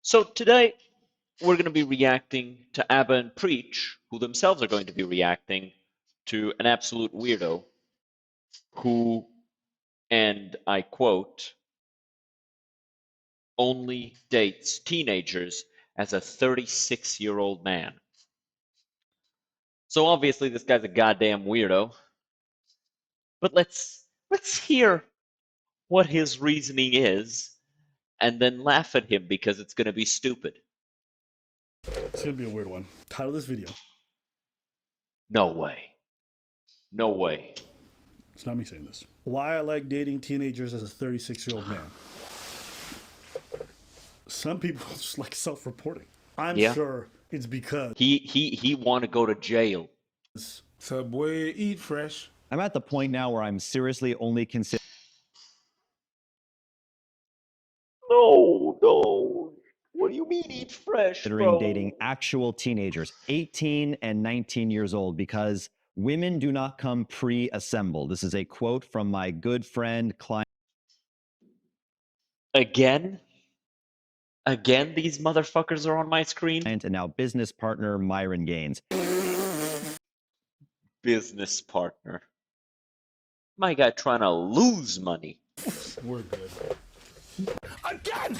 So today we're going to be reacting to ABBA and Preach, who themselves are going to be reacting to an absolute weirdo who, and I quote, only dates teenagers as a 36-year-old man. So obviously this guy's a goddamn weirdo. But let's hear what his reasoning is and then laugh at him because it's going to be stupid. It's gonna be a weird one. Title of this video. No way. No way. It's not me saying this. Why I like dating teenagers as a 36-year-old man. Some people just like self-reporting. I'm sure it's because he want to go to jail. Subway, eat fresh. I'm at the point now where I'm seriously only considering No. What do you mean eat fresh, bro? dating actual teenagers, 18 and 19 years old, because women do not come pre-assembled. This is a quote from my good friend, client. Again, these motherfuckers are on my screen. And now business partner, Myron Gaines. Business partner. My guy trying to lose money. we're good. Again!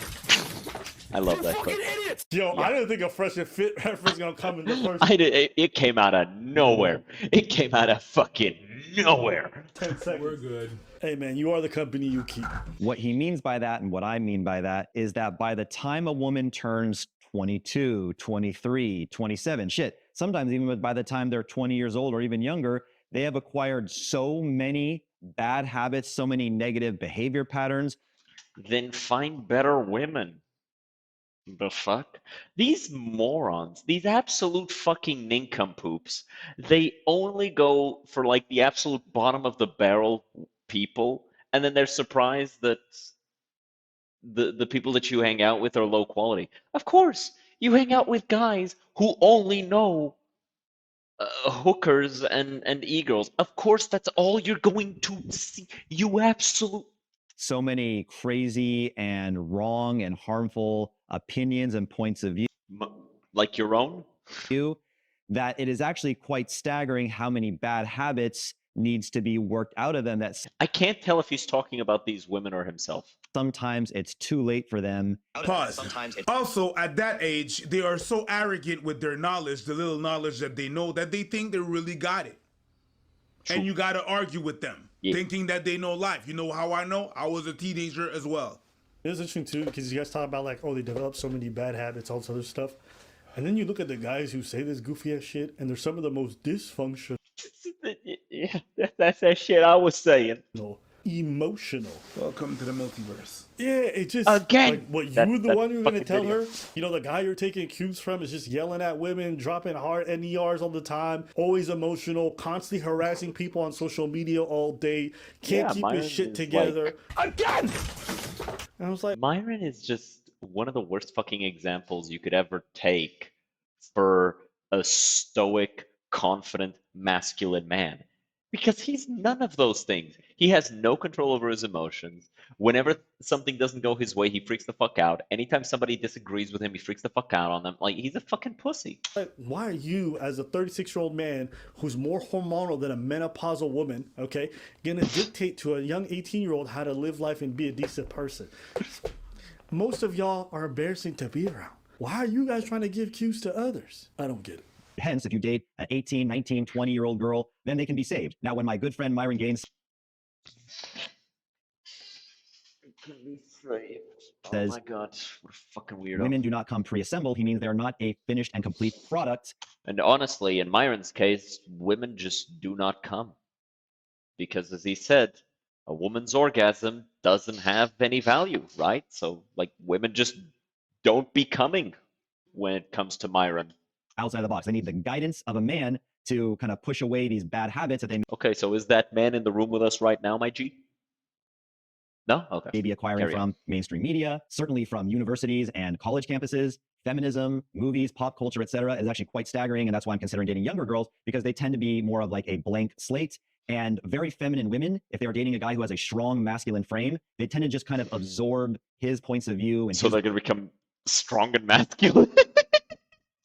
I love that clip. Idiots! Yo, I didn't think a fresh and fit reference gonna come in the first It came out of nowhere. It came out of fucking nowhere. 10 seconds. We're good. Hey man, you are the company you keep. What he means by that, and what I mean by that, is that by the time a woman turns 22, 23, 27, sometimes even by the time they're 20 years old or even younger, they have acquired so many bad habits, so many negative behavior patterns. Then find better women. The fuck? These morons, these absolute fucking nincompoops, they only go for like the absolute bottom of the barrel people, and then they're surprised that the people that you hang out with are low quality. Of course, you hang out with guys who only know hookers and e-girls. Of course, that's all you're going to see. You absolute. So many crazy and wrong and harmful opinions and points of view. Like your own? That it is actually quite staggering how many bad habits needs to be worked out of them. That I can't tell if he's talking about these women or himself. Sometimes it's too late for them. Pause. Also, at that age, they are so arrogant with their knowledge, the little knowledge that they know, that they think they really got it. True. And you got to argue with them, thinking that they know life. You know how I know? I was a teenager as well. It was interesting too, because you guys talk about like, oh, they develop so many bad habits, all this other stuff. And then you look at the guys who say this goofy ass shit, and they're some of the most dysfunctional. Yeah, that's that shit I was saying. Emotional. Welcome to the multiverse. Yeah, it just again. Like, what you're the one who's gonna tell her? You know, the guy you're taking cues from is just yelling at women, dropping hard NERs all the time, always emotional, constantly harassing people on social media all day. Can't keep his shit together. Like, again. And I was like, Myron is just one of the worst fucking examples you could ever take for a stoic, confident, masculine man. Because he's none of those things. He has no control over his emotions. Whenever something doesn't go his way, he freaks the fuck out. Anytime somebody disagrees with him, he freaks the fuck out on them. Like, he's a fucking pussy. Why are you, as a 36-year-old man who's more hormonal than a menopausal woman, okay, gonna dictate to a young 18-year-old how to live life and be a decent person? Most of y'all are embarrassing to be around. Why are you guys trying to give cues to others? I don't get it. Hence, if you date an 18, 19, 20-year-old girl, then they can be saved. Now, when my good friend Myron Gaines says, oh my god, what a fucking weirdo. Women do not come pre-assembled, he means they're not a finished and complete product. And honestly, in Myron's case, women just do not come. Because as he said, a woman's orgasm doesn't have any value, right? So, like, women just don't be coming when it comes to Myron. Outside of the box. They need the guidance of a man to kind of push away these bad habits that they Okay, so is that man in the room with us right now, my G? No? Okay. may be acquiring from mainstream media, certainly from universities and college campuses. Feminism, movies, pop culture, etc., is actually quite staggering, and that's why I'm considering dating younger girls, because they tend to be more of like a blank slate. And very feminine women, if they are dating a guy who has a strong masculine frame, they tend to just kind of absorb his points of view. And so they're going to become Strong and masculine.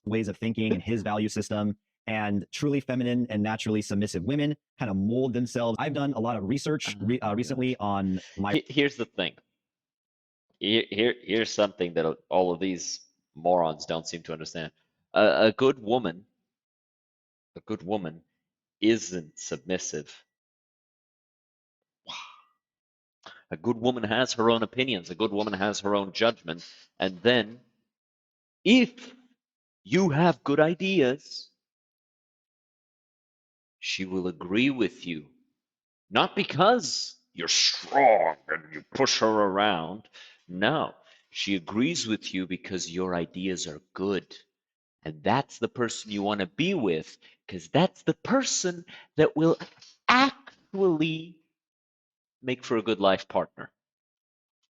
ways of thinking and his value system. And truly feminine and naturally submissive women kind of mold themselves. I've done a lot of research recently on my. Here's the thing. Here's something that all of these morons don't seem to understand. A good woman isn't submissive. A good woman has her own opinions. A good woman has her own judgment. And then, if you have good ideas, she will agree with you. Not because you're strong and you push her around. No, she agrees with you because your ideas are good. And that's the person you want to be with, because that's the person that will actually make for a good life partner.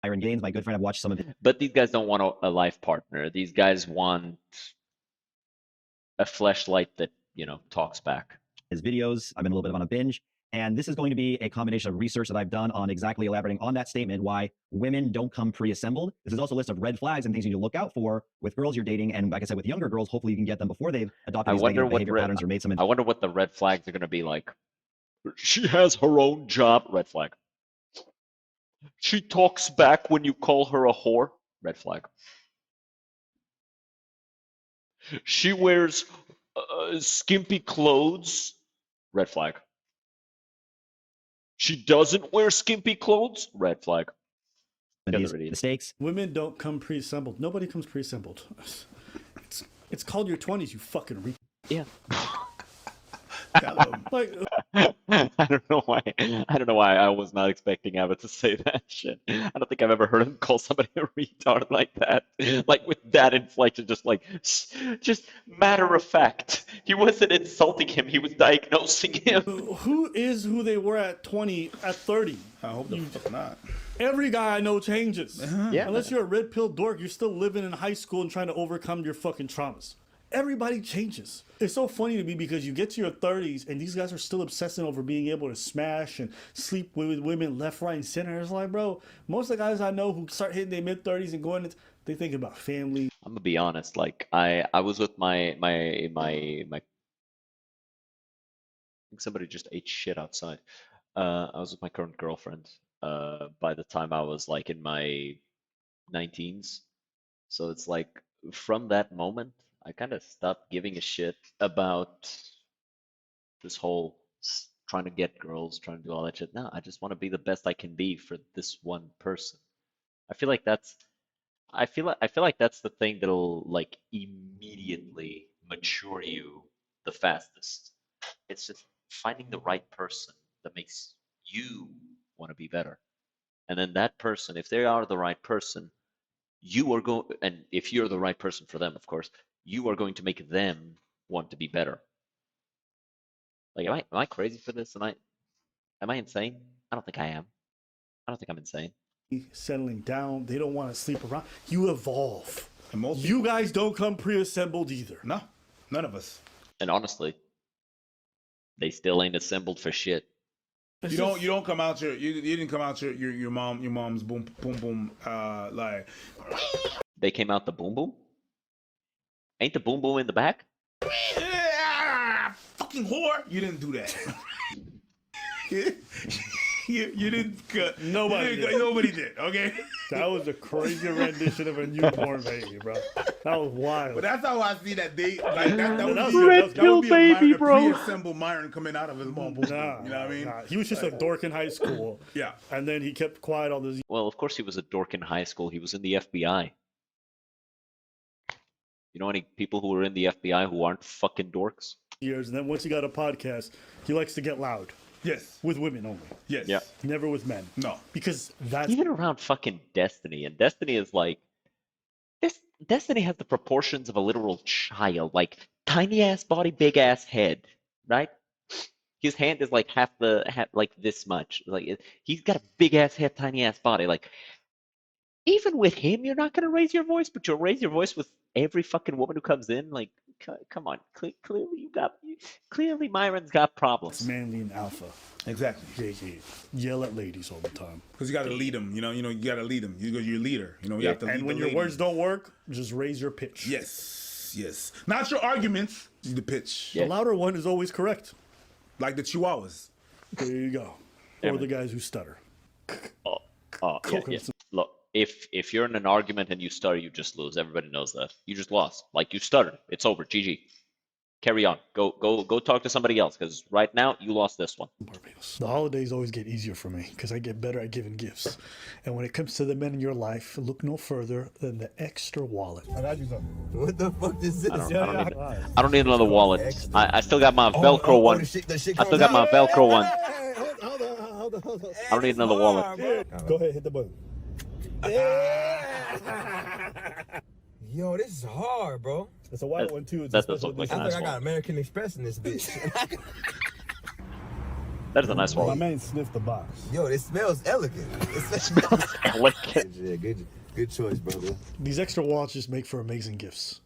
Iron Gaines, my good friend, I've watched some of his. But these guys don't want a life partner. These guys want a fleshlight that, talks back. His videos. I've been a little bit on a binge. And this is going to be a combination of research that I've done on exactly elaborating on that statement, why women don't come pre-assembled. This is also a list of red flags and things you need to look out for with girls you're dating. And like I said, with younger girls, hopefully you can get them before they've adopted these negative behavior patterns or made some. I wonder what the red flags are going to be like. She has her own job. Red flag. She talks back when you call her a whore. Red flag. She wears skimpy clothes. Red flag. She doesn't wear skimpy clothes. Red flag. These mistakes. Women don't come pre-assembled. Nobody comes pre-assembled. It's called your 20s, you fucking Yeah. like, I don't know why. I don't know why I was not expecting Abbott to say that shit. I don't think I've ever heard him call somebody a retard like that, like with that inflection, just matter of fact. He wasn't insulting him; he was diagnosing him. who is who they were at 20, at 30? I hope the fuck not. Every guy I know changes. Yeah. Unless you're a red pill dork, you're still living in high school and trying to overcome your fucking traumas. Everybody changes. It's so funny to me because you get to your 30s and these guys are still obsessing over being able to smash and sleep with women left, right, and center. It's like, bro, most of the guys I know who start hitting their mid-30s and going into, they think about family. I'm gonna be honest. Like I was with my. I think somebody just ate shit outside. I was with my current girlfriend. By the time I was like in my 19s, so it's like from that moment, I kind of stopped giving a shit about this whole trying to get girls, trying to do all that shit. No, I just want to be the best I can be for this one person. I feel like that's I feel like that's the thing that'll like immediately mature you the fastest. It's just finding the right person that makes you want to be better. And then that person, if they are the right person, you are going, and if you're the right person for them, of course, you are going to make them want to be better. Like, am I crazy for this? Am I insane? I don't think I am. I don't think I'm insane. Settling down, they don't want to sleep around. You evolve. And most You guys don't come pre-assembled either. No, none of us. And honestly, they still ain't assembled for shit. You don't come out you didn't come out your mom's boom like They came out the boom boom? Ain't the boom boom in the back? fucking whore. You didn't do that. you didn't. Nobody did. Nobody did. Okay. That was a crazy rendition of a newborn baby, bro. That was wild. But that's how I see that they like that would That's be, red that would be baby, a bro. pre-assembled Myron coming out of his mom. Nah, You know what I mean? nah. He was just a dork in high school. Yeah. And then he kept quiet all those Well, of course he was a dork in high school. He was in the FBI. You know any people who are in the FBI who aren't fucking dorks? years. And then once he got a podcast, he likes to get loud. Yes. With women only. Yes. Yeah. Never with men. No. Because that's Even around fucking Destiny. And Destiny is like, Destiny has the proportions of a literal child. Like, tiny ass body, big ass head. Right? His hand is like half like this much. Like, he's got a big ass head, tiny ass body. Like, even with him, you're not gonna raise your voice, but you'll raise your voice with every fucking woman who comes in. Like, come on. Clearly Myron's got It's problems. manly and alpha. Exactly. Yeah. Yell at ladies all the time. Because you got to lead them. You got to lead them. You're a leader. You have to lead And when the your ladies. words don't work, just raise your pitch. Yes. Not your arguments. The pitch. The louder one is always correct. Like the Chihuahuas. There you go. Or the guys who stutter. Yeah. Look, if you're in an argument and you stutter, you just lose. Everybody knows that. You just lost. Like, you stuttered. It's over. GG. Carry on. Go talk to somebody else, because right now you lost this one. Barbados. The holidays always get easier for me because I get better at giving gifts. And when it comes to the men in your life, look no further than the extra wallet. I got you something. What the fuck is this? I don't need another wallet. I still got my Velcro one. I still got my Velcro one. Hold on. I don't need another wallet. Go ahead, hit the button. Yo, this is hard, bro. It's a white one too. It's that does look like a I nice think I got wallet. American Express in this bitch. That is a nice My wallet. man sniffed the box. Yo, it smells elegant. It smells Elegant. Yeah, good choice, brother. These extra wallets just make for amazing gifts.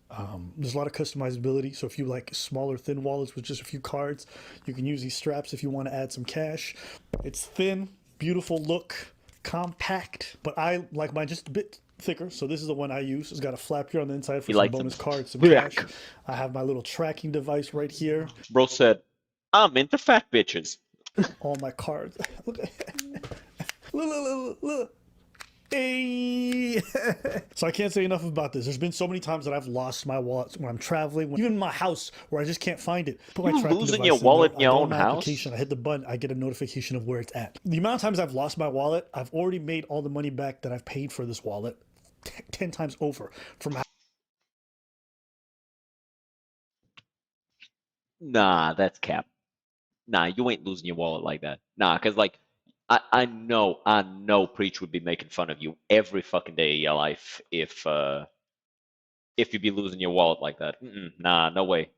There's a lot of customizability. So if you like smaller, thin wallets with just a few cards, you can use these straps if you want to add some cash. It's thin, beautiful look, compact, but I like mine just a bit thicker. So this is the one I use. It's got a flap here on the inside for some bonus cards, some cash. I have my little tracking device right here. Bro said, I'm into fat bitches. All my cards. Look. Look. Hey. So I can't say enough about this. There's been so many times that I've lost my wallet when I'm traveling, even in my house where I just can't find it. Put my tracking losing device your in wallet there, in your I go own on my house? application, I hit the button, I get a notification of where it's at. The amount of times I've lost my wallet, I've already made all the money back that I've paid for this wallet 10 times over from. Nah, that's cap. Nah, you ain't losing your wallet like that. Nah, because like I know Preach would be making fun of you every fucking day of your life if you'd be losing your wallet like that. Nah, no way.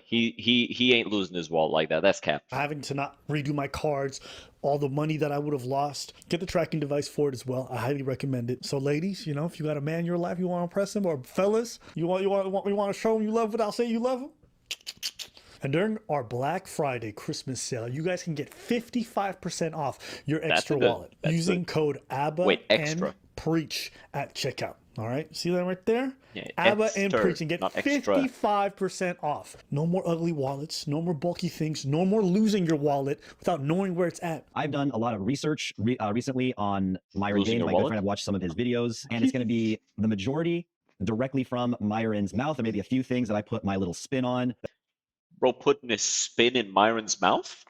He ain't losing his wallet like that. That's cap. Having to not redo my cards, all the money that I would have lost. Get the tracking device for it as well. I highly recommend it. So ladies, if you got a man in your life, you want to impress him, or fellas, you want to show him you love without saying you love him. And during our Black Friday Christmas sale, you guys can get 55% off your extra wallet using code ABBA and PREACH at checkout. All right, see that right there? Yeah, ABBA and PREACH, and get 55% off. No more ugly wallets, no more bulky things, no more losing your wallet without knowing where it's at. I've done a lot of research recently on Myron Gaines. My good friend, I've watched some of his videos, and it's going to be the majority directly from Myron's mouth, and maybe a few things that I put my little spin on. Bro putting his spin in Myron's mouth?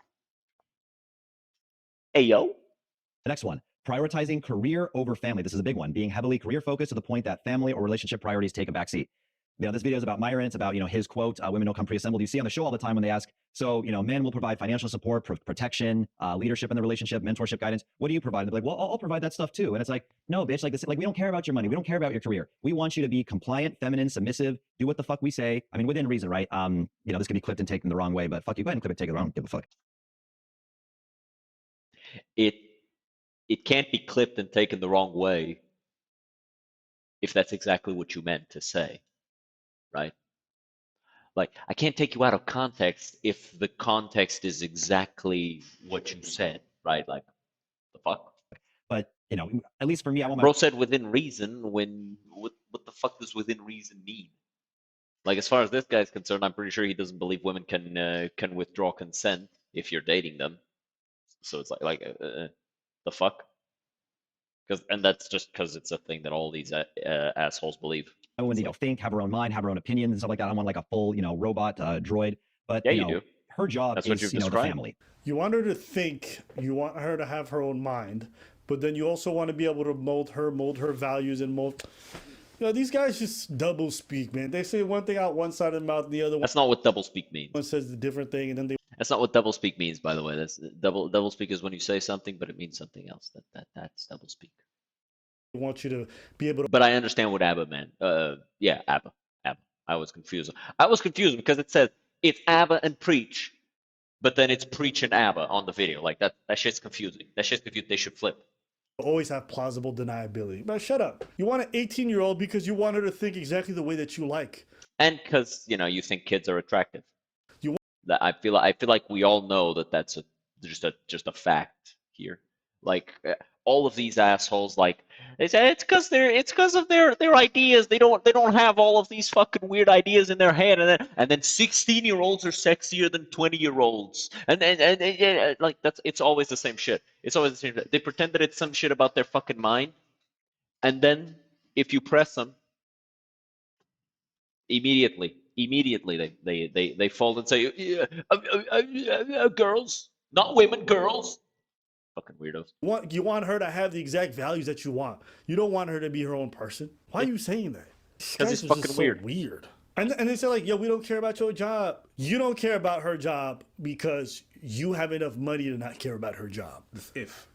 Hey, yo. The next one, prioritizing career over family. This is a big one, being heavily career focused to the point that family or relationship priorities take a backseat. This video is about Myron. It's about, his quote, women don't come pre-assembled. You see on the show all the time when they ask, so, men will provide financial support, protection, leadership in the relationship, mentorship, guidance. What do you provide? And they're like, well, I'll provide that stuff too. And it's like, no, bitch, we don't care about your money. We don't care about your career. We want you to be compliant, feminine, submissive, do what the fuck we say. I mean, within reason, right? This can be clipped and taken the wrong way, but fuck you, go ahead and clip it, take it wrong. Give a fuck. It can't be clipped and taken the wrong way if that's exactly what you meant to say, right? Like, I can't take you out of context if the context is exactly what you said, right? Like, the fuck? But, at least for me, I want my... Bro said within reason what the fuck does within reason mean? Like, as far as this guy's concerned, I'm pretty sure he doesn't believe women can withdraw consent if you're dating them. So it's like the fuck? And that's just because it's a thing that all these assholes believe. I want to think, have her own mind, have her own opinions and stuff like that. I want like a full, robot droid. But yeah, you do. Her job is, the family. You want her to think. You want her to have her own mind, but then you also want to be able to mold her values and mold. These guys just double speak, man. They say one thing out one side of the mouth, and the other That's not what double speak means. one says the different thing, and then they. That's not what double speak means, by the way. That's double speak is when you say something, but it means something else. That's double speak. Want you to be able to. But I understand what ABBA meant. Yeah, ABBA. I was confused. Because it says it's ABBA and Preach, but then it's Preach and ABBA on the video. Like that shit's confusing. That shit's confusing. They should flip. Always have plausible deniability. But shut up. You want an 18-year-old because you want her to think exactly the way that you like. And because you think kids are attractive. You want- That I feel like we all know that that's just a fact here. Like all of these assholes, like they say it's because of their ideas. They don't have all of these fucking weird ideas in their head, and then 16-year-olds are sexier than 20-year-olds, and like it's always the same shit. It's always the same shit. They pretend that it's some shit about their fucking mind, and then if you press them, immediately they fall and say, yeah, girls, not women, girls. Fucking weirdos. You want her to have the exact values that you want. You don't want her to be her own person. Why are you saying that? Because it's fucking weird. Weird. And they say like, yo, we don't care about your job. You don't care about her job because you have enough money to not care about her job. If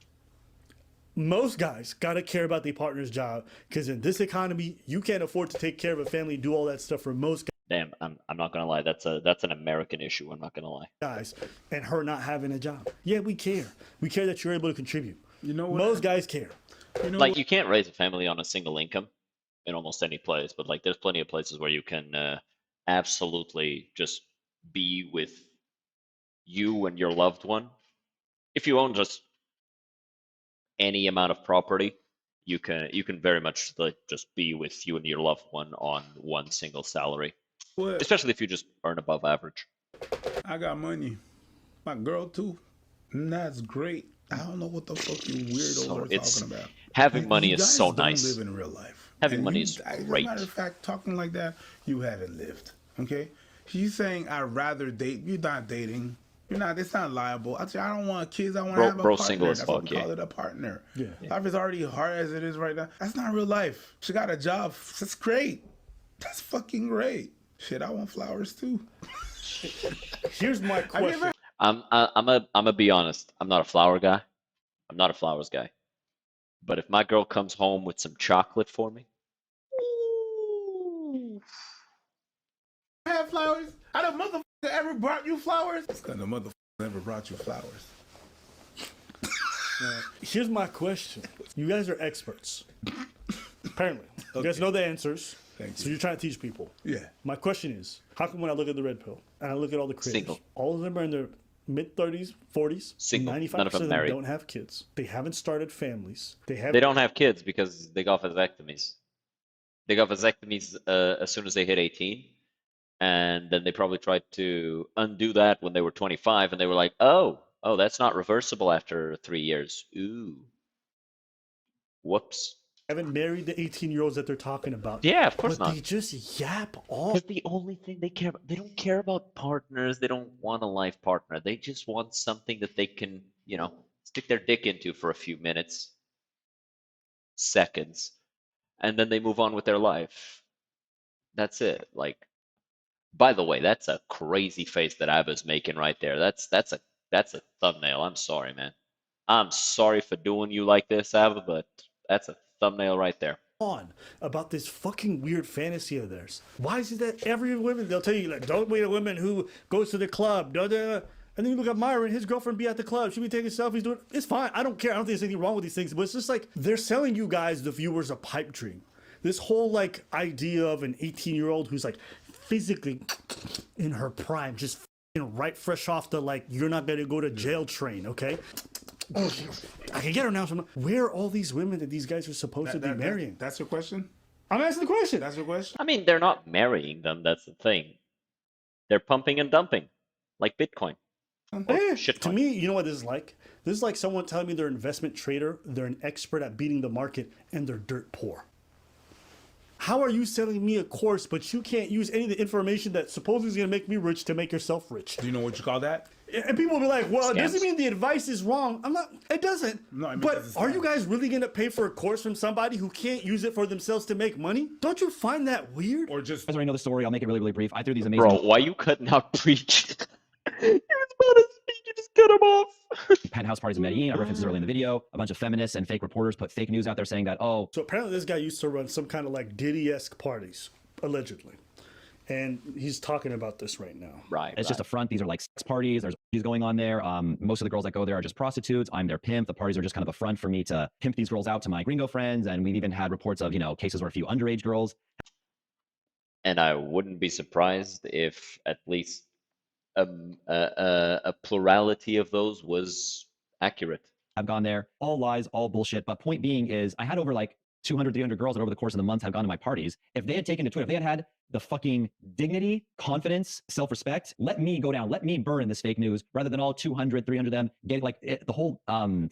Most guys gotta care about their partner's job because in this economy, you can't afford to take care of a family, do all that stuff for most Damn, I'm not gonna lie. That's an American issue. I'm not gonna lie. guys, and her not having a job. Yeah, we care. We care that you're able to contribute. you know what, Most guys care. Like you can't raise a family on a single income in almost any place, but like there's plenty of places where you can absolutely just be with you and your loved one. If you own just any amount of property, you can very much like just be with you and your loved one on one single salary. what? Especially if you just earn above average. I got money. My girl too. And that's great. I don't know what the fuck you weirdos So are talking about. having money You is guys so don't nice. live in real life. Having And money you is guys, great. As a matter of fact, talking like that, you haven't lived. Okay? She's saying I'd rather date. You're not dating. You're not. It's not liable. I don't want kids. I want to have a Bro, partner. single as That's what fuck, we yeah. call it, a partner. Yeah. Life is already hard as it is right now. That's not real life. She got a job. That's great. That's fucking great. Shit, I want flowers too. Here's my question. I'm a be honest. I'm not a flower guy. I'm not a flowers guy. But if my girl comes home with some chocolate for me, ooh, Have flowers? I don't motherfucker ever brought you flowers? It's because the motherfucker never brought you flowers. Here's my question. You guys are experts. Apparently. You guys know the answers. Thank So you. you're trying to teach people. Yeah. My question is, how come when I look at the red pill and I look at all the creators, Single. all of them are in their mid-30s, 40s, Single. 95% None of them of them married. don't have kids. They haven't started families. They they don't have kids because they got vasectomies. They got vasectomies as soon as they hit 18. And then they probably tried to undo that when they were 25, and they were like, oh, that's not reversible after 3 years. Ooh. Whoops. haven't married the 18-year-olds that they're talking about. Yeah, of course but not. they just yap all. Because the only thing they care about, they don't care about partners. They don't want a life partner. They just want something that they can, stick their dick into for a few minutes, seconds, and then they move on with their life. That's it. Like, by the way, that's a crazy face that Abba's making right there. That's a thumbnail. I'm sorry, man. I'm sorry for doing you like this, Abba, but that's a thumbnail right there. On about this fucking weird fantasy of theirs. Why is it that every woman, they'll tell you, like, don't date a woman who goes to the club, and then you look at Myron, his girlfriend be at the club, she be taking selfies, doing, it's fine, I don't care, I don't think there's anything wrong with these things, but it's just like, they're selling you guys, the viewers, a pipe dream. This whole, like, idea of an 18-year-old who's, like, physically in her prime, just right fresh off the, like, you're not gonna go to jail train, okay? Oh, I can get her now. Where are all these women that these guys are supposed to be marrying? That's your question? I'm asking the question. That's your question? I mean, they're not marrying them. That's the thing. They're pumping and dumping, like Bitcoin. Or shitcoin. To me, you know what this is like? This is like someone telling me they're an investment trader, they're an expert at beating the market, and they're dirt poor. How are you selling me a course, but you can't use any of the information that supposedly is going to make me rich to make yourself rich? Do you know what you call that? And people will be like, well, it Scams. doesn't mean the advice is wrong. I'm not, it doesn't. No, I mean, but it's a are you scam. guys really going to pay for a course from somebody who can't use it for themselves to make money? Don't you find that weird? Or just You guys already know the story. I'll make it really, really brief. I threw these amazing Bro, why you cutting out preach? He was about to speak, you just cut him off. penthouse parties in Medellin. I referenced this early in the video. A bunch of feminists and fake reporters put fake news out there saying that, oh, So apparently this guy used to run some kind of like Diddy-esque parties, allegedly. And he's talking about this right now. Right. it's just a front. These are like sex parties. There's parties going on there. Most of the girls that go there are just prostitutes. I'm their pimp. The parties are just kind of a front for me to pimp these girls out to my gringo friends. And we've even had reports of, cases where a few underage girls And I wouldn't be surprised if at least a plurality of those was accurate. Have gone there. All lies, all bullshit. But point being is I had over like 200, 300 girls that over the course of the month have gone to my parties. If they had taken to Twitter, if they had the fucking dignity, confidence, self-respect, let me go down, let me burn in this fake news rather than all 200, 300 of them getting like the whole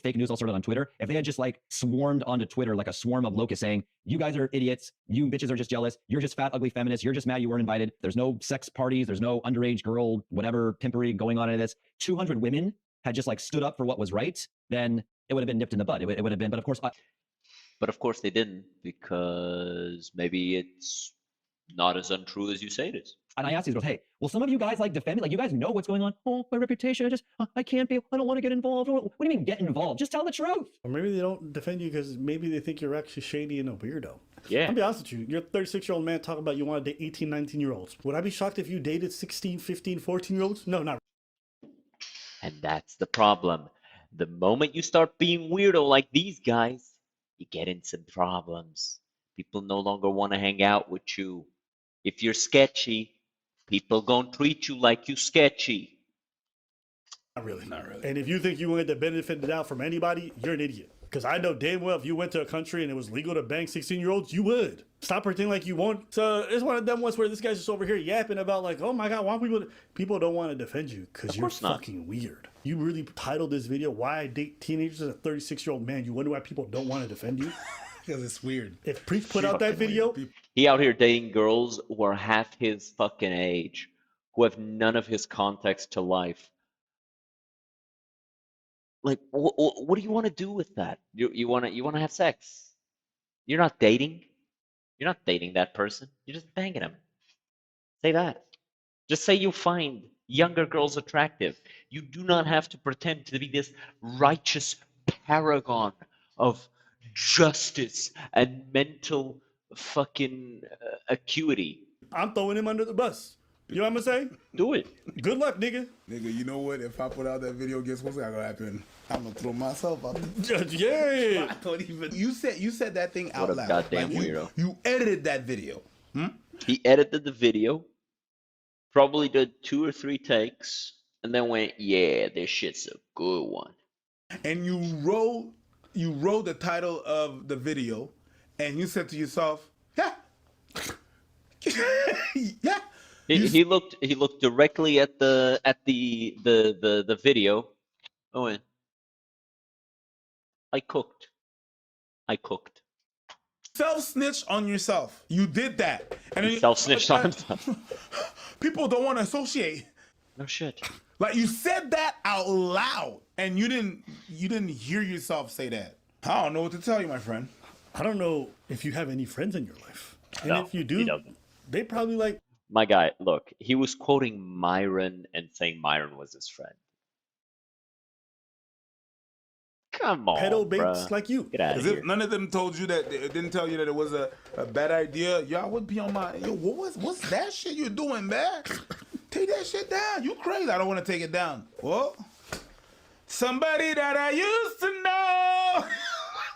fake news all sorted on Twitter. If they had just like swarmed onto Twitter like a swarm of locusts saying, you guys are idiots, you bitches are just jealous, you're just fat, ugly feminists, you're just mad you weren't invited, there's no sex parties, there's no underage girl, whatever pimpery going on in this. 200 women had just like stood up for what was right, then it would have been nipped in the bud. It would have been, but of course, But of course they didn't, because maybe it's not as untrue as you say it is. and I asked these girls, hey, will some of you guys like defend me? Like, you guys know what's going on? Oh, my reputation, I can't be, I don't want to get involved. What do you mean get involved? Just tell the truth. Or maybe they don't defend you because maybe they think you're actually shady and a weirdo. Yeah. I'll be honest with you. You're a 36-year-old man talking about you want to date 18, 19-year-olds. Would I be shocked if you dated 16, 15, 14-year-olds? No, not. And that's the problem. The moment you start being weirdo like these guys, you get in some problems. People no longer want to hang out with you. If you're sketchy, people gonna treat you like you sketchy. Not really. Not really. And if you think you want to benefit it out from anybody, you're an idiot. Because I know damn well if you went to a country and it was legal to bang 16-year-olds, you would. Stop pretending like you won't. So it's one of them ones where this guy's just over here yapping about like, oh my God, why people don't want to defend you because you're course not. fucking weird. You really titled this video, Why I Date Teenagers as a 36-year-old Man. You wonder why people don't want to defend you? Because it's weird. If Preach put out that video, He out here dating girls who are half his fucking age, who have none of his context to life. Like, what do you want to do with that? You want to have sex? You're not dating. You're not dating that person. You're just banging him. Say that. Just say you find younger girls attractive. You do not have to pretend to be this righteous paragon of justice and mental fucking acuity. I'm throwing him under the bus. You know what I'm gonna say? Do it. Good luck, nigga. Nigga, you know what? If I put out that video, guess what's gonna happen? I'm gonna throw myself out there. Yeah. I don't even. You said that thing out What a loud. goddamn you, weirdo. You edited that video. He edited the video, probably did 2 or 3 takes, and then went, yeah, this shit's a good one. And you wrote the title of the video, and you said to yourself, yeah, yeah. He looked directly at the video. Oh, and I cooked. Self-snitch on yourself. You did that, and He self-snitched on himself. People don't want to associate. No shit. Like you said that out loud, and you didn't hear yourself say that. I don't know what to tell you, my friend. I don't know if you have any friends in your life. And No, if you he do, doesn't. they probably like, My guy, look, he was quoting Myron and saying Myron was his friend. Come on, pedo babes bruh. like you. Get out of As here. if none of them told you that, it didn't tell you that it was a bad idea. Y'all would be on my, yo, what's that shit you're doing, man? Take that shit down. You crazy. I don't want to take it down. Well, somebody that I used to know.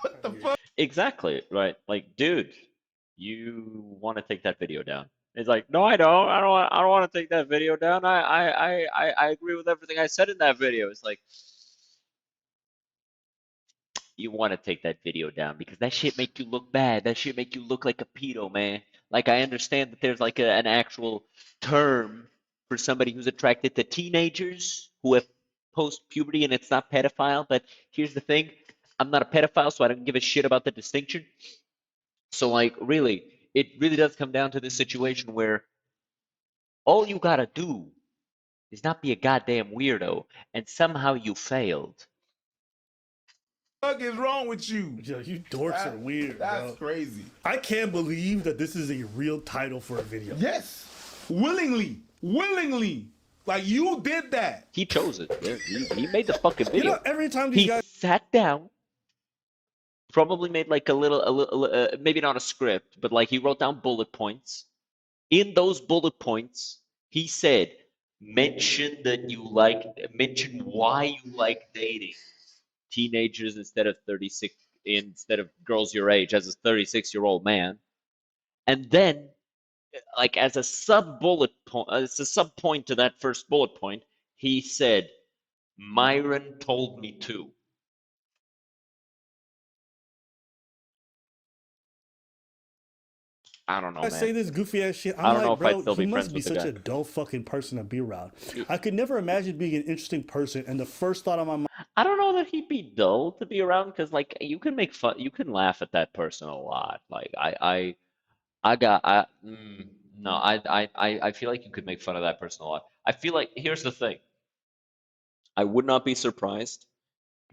What the fuck? Exactly, right? Like, dude, you want to take that video down. It's like, no, I don't. I don't want to take that video down. I agree with everything I said in that video. It's like, you want to take that video down because that shit make you look bad. That shit make you look like a pedo, man. Like, I understand that there's like an actual term for somebody who's attracted to teenagers who have post-puberty and it's not pedophile. But here's the thing. I'm not a pedophile, so I don't give a shit about the distinction. So, like, really, it really does come down to this situation where all you gotta do is not be a goddamn weirdo, and somehow you failed. What the fuck is wrong with you? Yo, you dorks are weird, That's bro. crazy. I can't believe that this is a real title for a video. Yes. Willingly. Like you did that. He chose it. Yeah, he made the fucking You video. know, every time these He guys, sat down, probably made like a little, maybe not a script, but like he wrote down bullet points. In those bullet points, he said, mention why you like dating teenagers instead of girls your age as a 36-year-old man. And then like as a sub bullet point, as a sub point to that first bullet point, he said, "Myron told me to." I don't know, I say man. this goofy ass shit. I I'm don't know like, if I'd bro, still he be must friends be with the such guy. a dull fucking person to be around. I could never imagine being an interesting person, and the first thought on my mind I don't know that he'd be dull to be around because, like, you can make fun, you can laugh at that person a lot. Like, I got, no, I feel like you could make fun of that person a lot. I feel like, here's the thing. I would not be surprised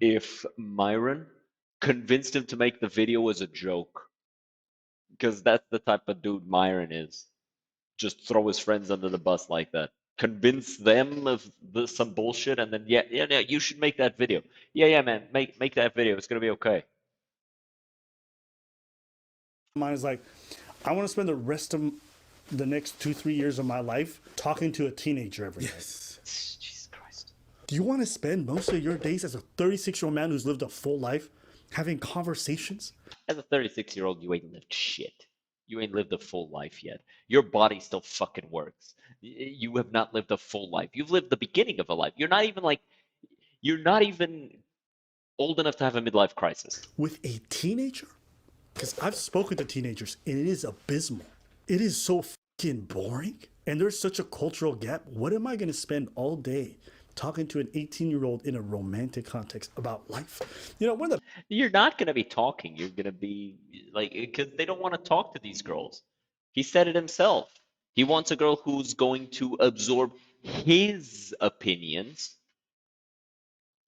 if Myron convinced him to make the video as a joke, because that's the type of dude Myron is. Just throw his friends under the bus like that. Convince them of some bullshit, and then yeah, you should make that video. Yeah, man, make that video. It's gonna be okay. is like, I want to spend the rest of the next 2-3 years of my life talking to a teenager every day. Jesus Christ. Do you want to spend most of your days as a 36-year-old man who's lived a full life having conversations? As a 36-year-old, you ain't lived shit. You ain't lived a full life yet. Your body still fucking works. You have not lived a full life. You've lived the beginning of a life. You're not even old enough to have a midlife crisis. With a teenager? Because I've spoken to teenagers, and it is abysmal. It is so fucking boring. And there's such a cultural gap. What am I going to spend all day talking to an 18-year-old in a romantic context about life? You know, one of the You're not going to be talking. You're going to be like, because they don't want to talk to these girls. He said it himself. He wants a girl who's going to absorb his opinions,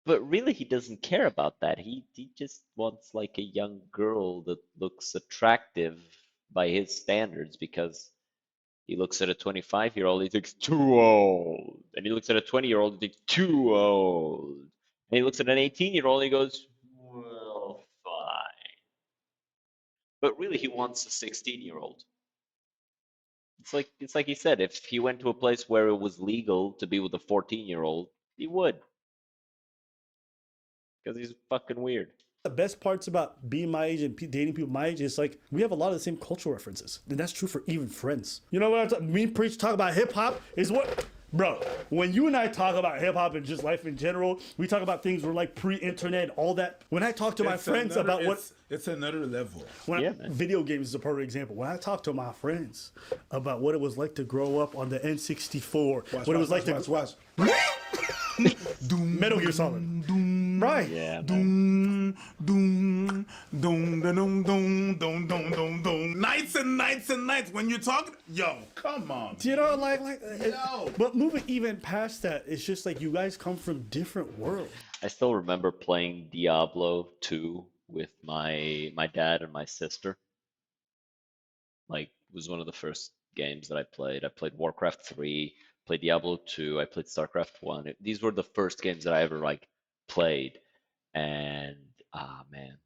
but really he doesn't care about that. He just wants like a young girl that looks attractive by his standards because he looks at a 25-year-old, he thinks too old. And he looks at a 20-year-old, he thinks too old. And he looks at an 18-year-old, he goes, well, fine. But really, he wants a 16-year-old. It's like he said, if he went to a place where it was legal to be with a 14-year-old, he would. Because he's fucking weird. best parts about being my age and dating people my age is like we have a lot of the same cultural references, and that's true for even friends. You know what I'm talking? Me and Preach talk about hip hop is what, bro. When you and I talk about hip hop and just life in general, we talk about things we're like pre-internet, all that. When I talk to my friends about what it's another level. Video games is a perfect example. When I talk to my friends about what it was like to grow up on the N64, what it was like to watch. Metal Gear Solid. Right. Yeah, Doom, doom, doom, doom, doom, doom, doom, doom, doom. Nights and nights and nights. When you're talking, yo, come on. You know, like, Yo. but moving even past that, it's just like you guys come from different worlds. I still remember playing Diablo 2 with my dad and my sister. Like, it was one of the first games that I played. I played Warcraft 3, played Diablo 2, I played StarCraft 1. These were the first games that I ever like played. And man,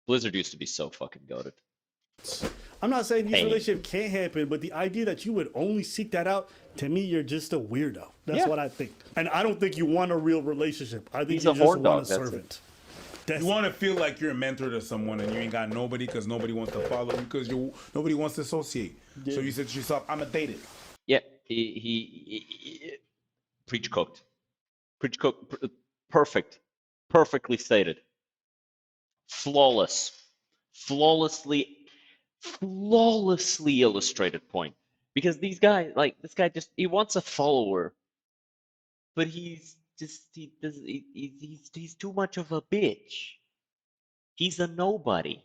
Blizzard used to be so fucking goated. I'm not saying these Hey. relationships can't happen, but the idea that you would only seek that out, to me, you're just a weirdo. That's Yeah. what I think. And I don't think you want a real relationship. I think He's you a just horn want dog, a that's servant. You want to feel like you're a mentor to someone and you ain't got nobody because nobody wants to follow you because nobody wants to associate. So you said to yourself, I'm a dated. Yeah, he preach cooked. Preach cooked. Perfectly stated. Flawless. Flawlessly illustrated point. Because these guys, like this guy he wants a follower, but he's too much of a bitch. He's a nobody.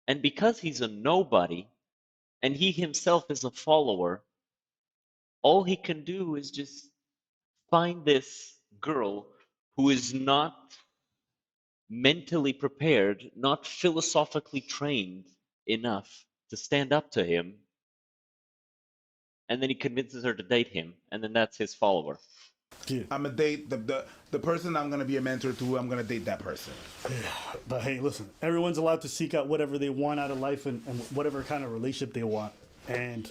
And because he's a nobody and he himself is a follower, all he can do is just find this girl who is not mentally prepared, not philosophically trained enough to stand up to him, and then he convinces her to date him, and then that's his follower. Yeah. I'm gonna date the person I'm gonna be a mentor to. I'm gonna date that person. But hey, listen, everyone's allowed to seek out whatever they want out of life and whatever kind of relationship they want. And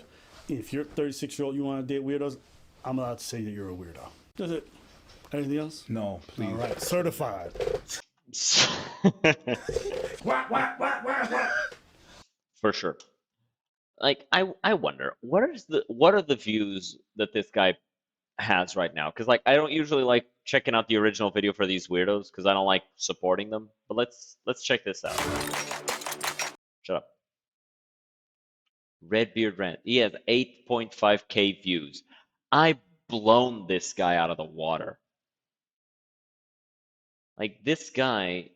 if you're 36-year-old, you want to date weirdos, I'm allowed to say that you're a weirdo. That's it. Anything else? No, please. All right. Certified. For sure. like I wonder what are the views that this guy has right now? Because like I don't usually like checking out the original video for these weirdos because I don't like supporting them. But let's check this out. Shut up. Redbeard Rant. He has 8.5K views. I've blown this guy out of the water. Like this guy,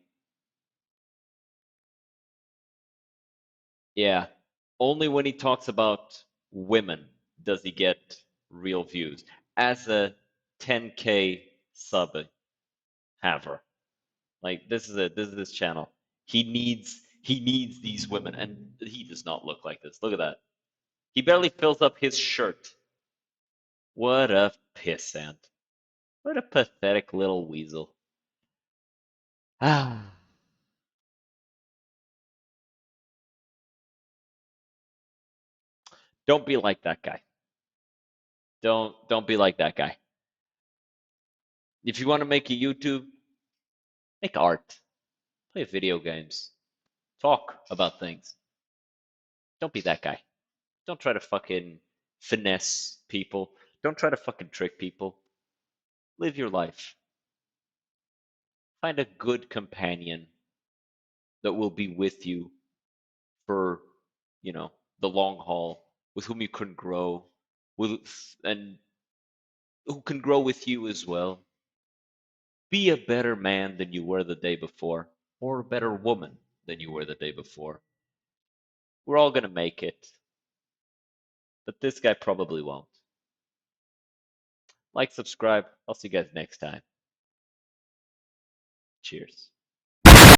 yeah. Only when he talks about women does he get real views. As a 10K sub haver. Like this is his channel. He needs these women, and he does not look like this. Look at that. He barely fills up his shirt. What a pissant. What a pathetic little weasel. Ah. Don't be like that guy. Don't be like that guy. If you want to make a YouTube, make art, play video games, talk about things. Don't be that guy. Don't try to fucking finesse people. Don't try to fucking trick people. Live your life. Find a good companion that will be with you for, you know, the long haul, with whom you can grow, with and who can grow with you as well. Be a better man than you were the day before, or a better woman than you were the day before. We're all gonna make it, but this guy probably won't. Like, subscribe. I'll see you guys next time. Cheers.